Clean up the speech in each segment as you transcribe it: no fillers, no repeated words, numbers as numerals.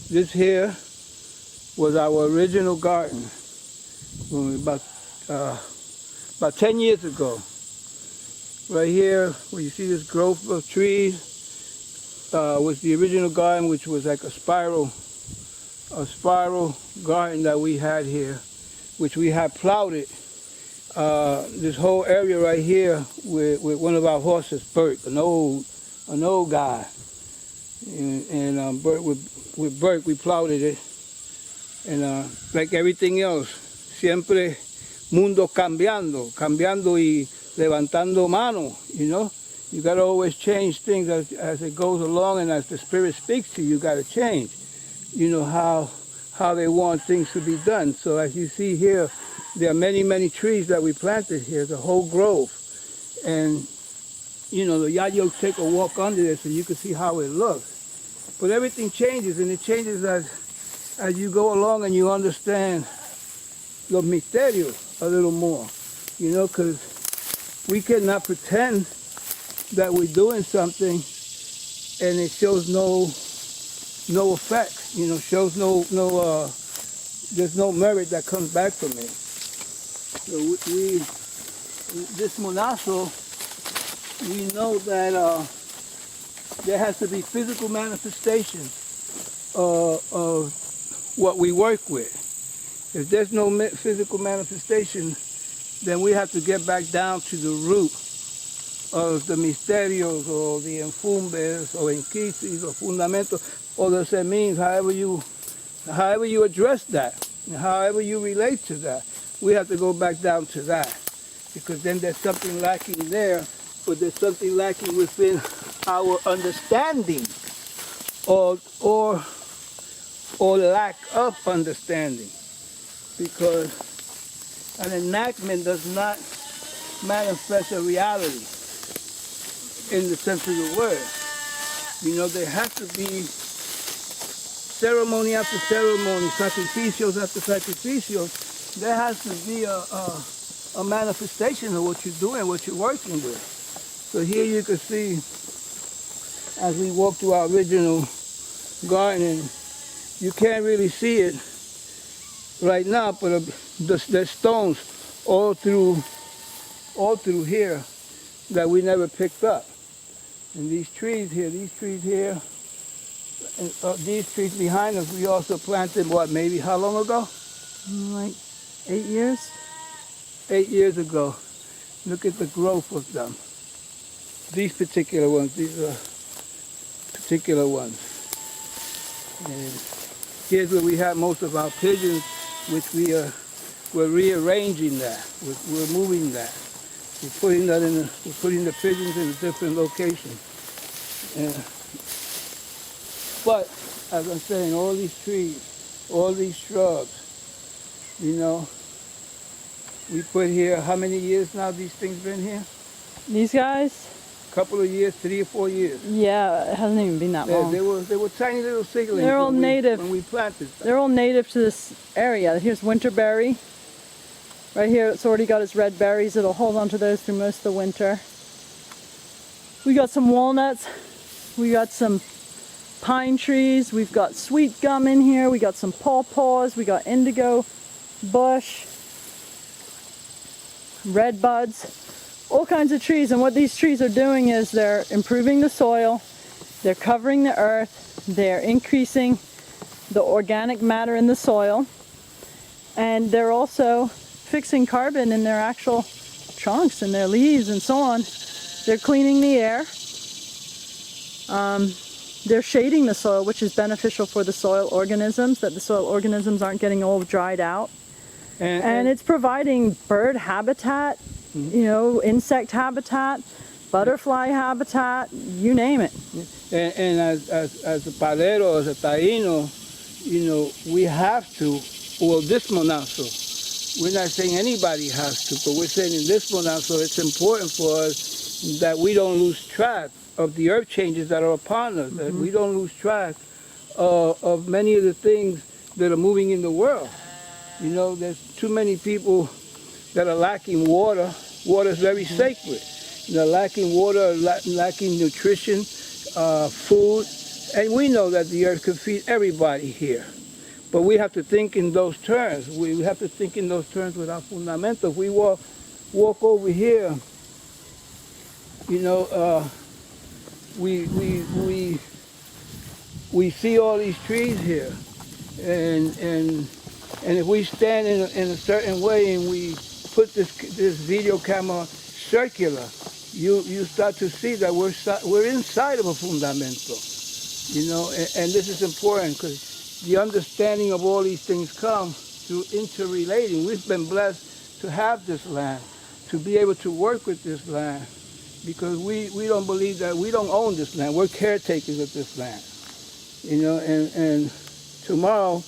This here was our original garden when we about 10 years ago. Right here, where you see this growth of trees, was the original garden, which was like a spiral garden that we had here, which we had plowed it. This whole area right here with one of our horses, Bert, an old guy, and Bert, with Bert we plowed it, and like everything else, siempre mundo cambiando y levantando mano, you know. You got to always change things as it goes along, and as the Spirit speaks to you, you got to change, you know, how they want things to be done. So as you see here, there are many, many trees that we planted here, the whole grove. And, you know, the Yayos take a walk under this so you can see how it looks. But everything changes, and it changes as you go along and you understand los misterios a little more, you know, because we cannot pretend that we're doing something and it shows no effect, you know, shows there's no merit that comes back from it. So this monazo, we know that there has to be physical manifestation of what we work with. If there's no physical manifestation, then we have to get back down to the root of the misterios or the enfumbes or inquisis or fundamentos or the semins, however you address that, and however you relate to that. We have to go back down to that, because then there's something lacking there, but there's something lacking within our understanding or lack of understanding, because an enactment does not manifest a reality in the sense of the word. You know, there has to be ceremony after ceremony, sacrificios after sacrificios. There has to be a manifestation of what you're doing, what you're working with. So here you can see, as we walk through our original garden, you can't really see it right now, but there's stones all through here that we never picked up. And these trees here, and these trees behind us, we also planted, what, maybe how long ago? Like 8 years? 8 years ago. Look at the growth of them. These particular ones, these are particular ones. And here's where we have most of our pigeons, which we're rearranging that. We're moving that. We're putting the pigeons in a different location. But as I'm saying, all these trees, all these shrubs, you know, we put here, how many years now these things been here? These guys? A couple of years, 3 or 4 years. Yeah, it hasn't even been that long. They were tiny little seedlings. They're all native. When we planted them. They're all native to this area. Here's winterberry. Right here, it's already got its red berries. It'll hold on to those through most of the winter. We got some walnuts. We got some pine trees. We've got sweet gum in here. We got some pawpaws. We got indigo bush, red buds, all kinds of trees. And what these trees are doing is they're improving the soil, they're covering the earth, they're increasing the organic matter in the soil, and they're also fixing carbon in their actual trunks and their leaves and so on. They're cleaning the air. They're shading the soil, which is beneficial for the soil organisms, that the soil organisms aren't getting all dried out. And it's providing bird habitat, you know, insect habitat, butterfly habitat, you name it. And as a padero, as a taíno, you know, we have to, well, this monazo, we're not saying anybody has to, but we're saying in this monazo, it's important for us that we don't lose track of the earth changes that are upon us, that we don't lose track of many of the things that are moving in the world. You know, there's too many people that are lacking water. Water is very sacred. They're lacking water, lacking nutrition, food, And we know that the earth could feed everybody here. But we have to think in those terms. We have to think in those terms with our fundamental. If we walk over here, you know, we see all these trees here, and if we stand in a certain way and we put this video camera circular, you start to see that we're inside of a fundamental, you know, and this is important because the understanding of all these things come through interrelating. We've been blessed to have this land, to be able to work with this land, because we don't believe that we don't own this land. We're caretakers of this land, you know, and tomorrow,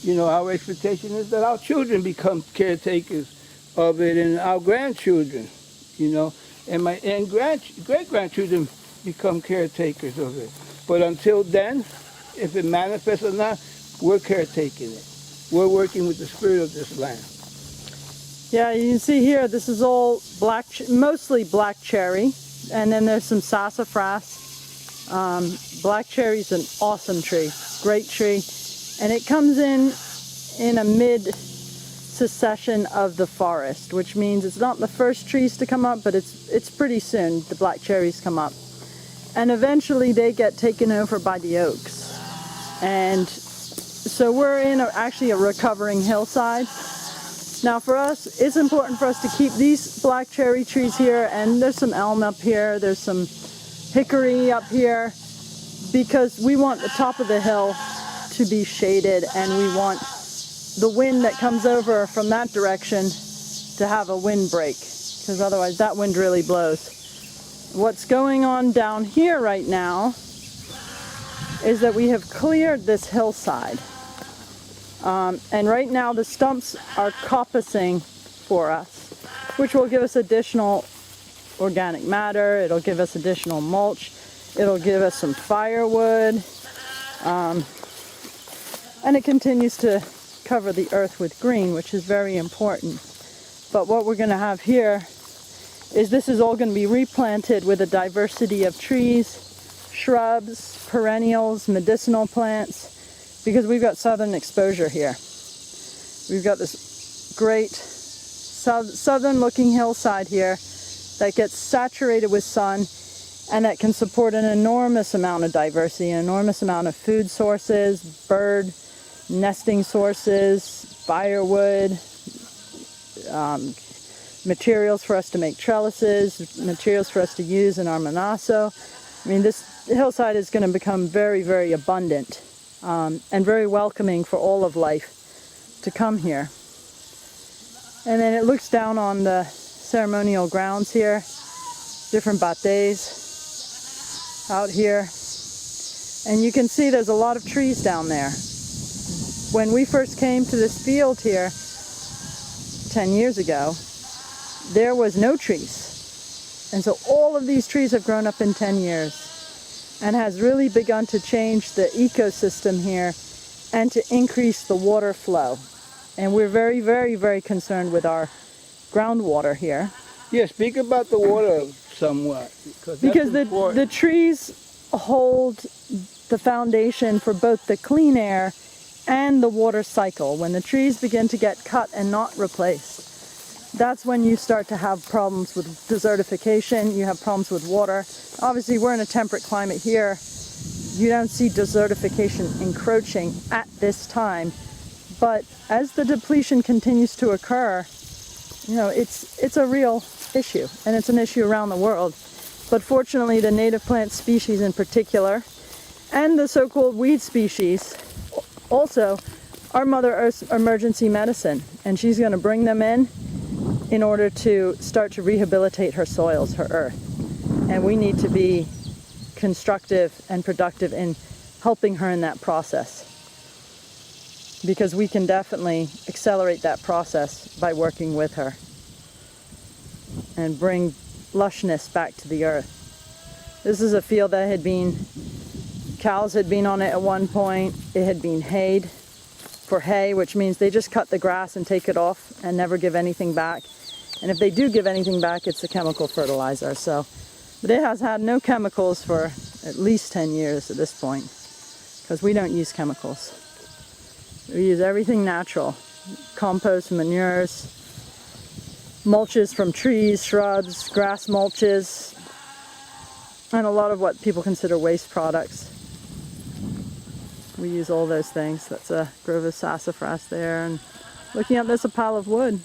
you know, our expectation is that our children become caretakers of it, and our grandchildren, you know, and great-grandchildren become caretakers of it. But until then, if it manifests or not, we're caretaking it. We're working with the spirit of this land. Yeah, you can see here, this is all mostly black cherry, and then there's some sassafras. Black cherry is an awesome tree, great tree, and it comes in a mid-succession of the forest, which means it's not the first trees to come up, but it's pretty soon the black cherries come up. And eventually they get taken over by the oaks. And so we're in actually a recovering hillside. Now for us, it's important for us to keep these black cherry trees here, and there's some elm up here, there's some hickory up here, because we want the top of the hill to be shaded, and we want the wind that comes over from that direction to have a windbreak, because otherwise that wind really blows. What's going on down here right now is that we have cleared this hillside. And right now the stumps are coppicing for us, which will give us additional organic matter, it'll give us additional mulch, it'll give us some firewood, and it continues to cover the earth with green, which is very important. But what we're going to have here is this is all going to be replanted with a diversity of trees, shrubs, perennials, medicinal plants, because we've got southern exposure here. We've got this great southern looking hillside here that gets saturated with sun and that can support an enormous amount of diversity, an enormous amount of food sources, bird nesting sources, firewood, materials for us to make trellises, materials for us to use in our manasso. I mean, this hillside is going to become very, very abundant. And very welcoming for all of life to come here. And then it looks down on the ceremonial grounds here, different bates out here. And you can see there's a lot of trees down there. When we first came to this field here 10 years ago, there was no trees. And so all of these trees have grown up in 10 years. And has really begun to change the ecosystem here and to increase the water flow. And we're very, very, very concerned with our groundwater here. Yeah, speak about the water somewhat. Because the trees hold the foundation for both the clean air and the water cycle. When the trees begin to get cut and not replaced, that's when you start to have problems with desertification, you have problems with water. Obviously, we're in a temperate climate here. You don't see desertification encroaching at this time. But as the depletion continues to occur, you know, it's a real issue, and it's an issue around the world. But fortunately, the native plant species in particular, and the so-called weed species, also are Mother Earth's emergency medicine, and she's going to bring them in order to start to rehabilitate her soils, her earth. And we need to be constructive and productive in helping her in that process, because we can definitely accelerate that process by working with her and bring lushness back to the earth. This is a field that had been, cows had been on it at one point. It had been hayed for hay, which means they just cut the grass and take it off and never give anything back. And if they do give anything back, it's a chemical fertilizer. But it has had no chemicals for at least 10 years at this point. because we don't use chemicals. We use everything natural. Compost, manures, mulches from trees, shrubs, grass mulches, and a lot of what people consider waste products. We use all those things. That's a grove of sassafras there, and looking up, there's a pile of wood,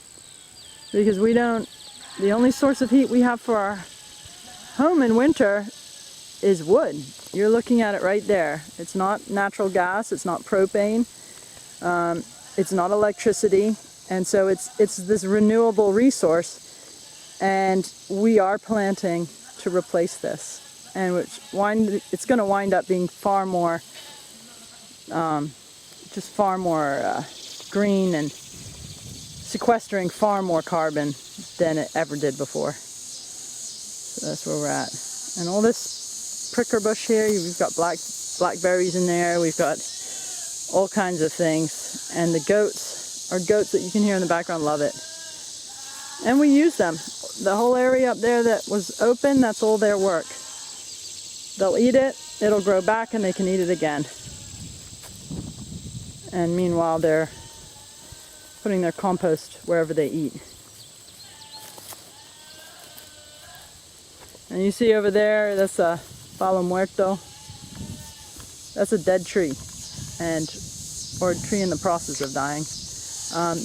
because the only source of heat we have for our home in winter is wood. You're looking at it right there. It's not natural gas, it's not propane, it's not electricity, and so it's this renewable resource, and we are planting to replace this, and it's going to wind up being far more green and sequestering far more carbon than it ever did before. So that's where we're at. And all this pricker bush here, we've got blackberries in there, we've got all kinds of things, and the goats, our goats that you can hear in the background, love it. And we use them. The whole area up there that was open, that's all their work. They'll eat it, it'll grow back, and they can eat it again. And meanwhile, they're putting their compost wherever they eat. And you see over there, that's a palo muerto. That's a dead tree, or a tree in the process of dying.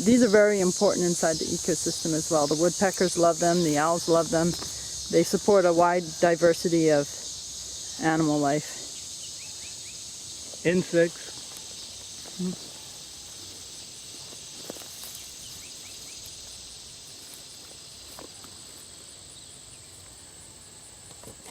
These are very important inside the ecosystem as well. The woodpeckers love them, the owls love them. They support a wide diversity of animal life. Insects.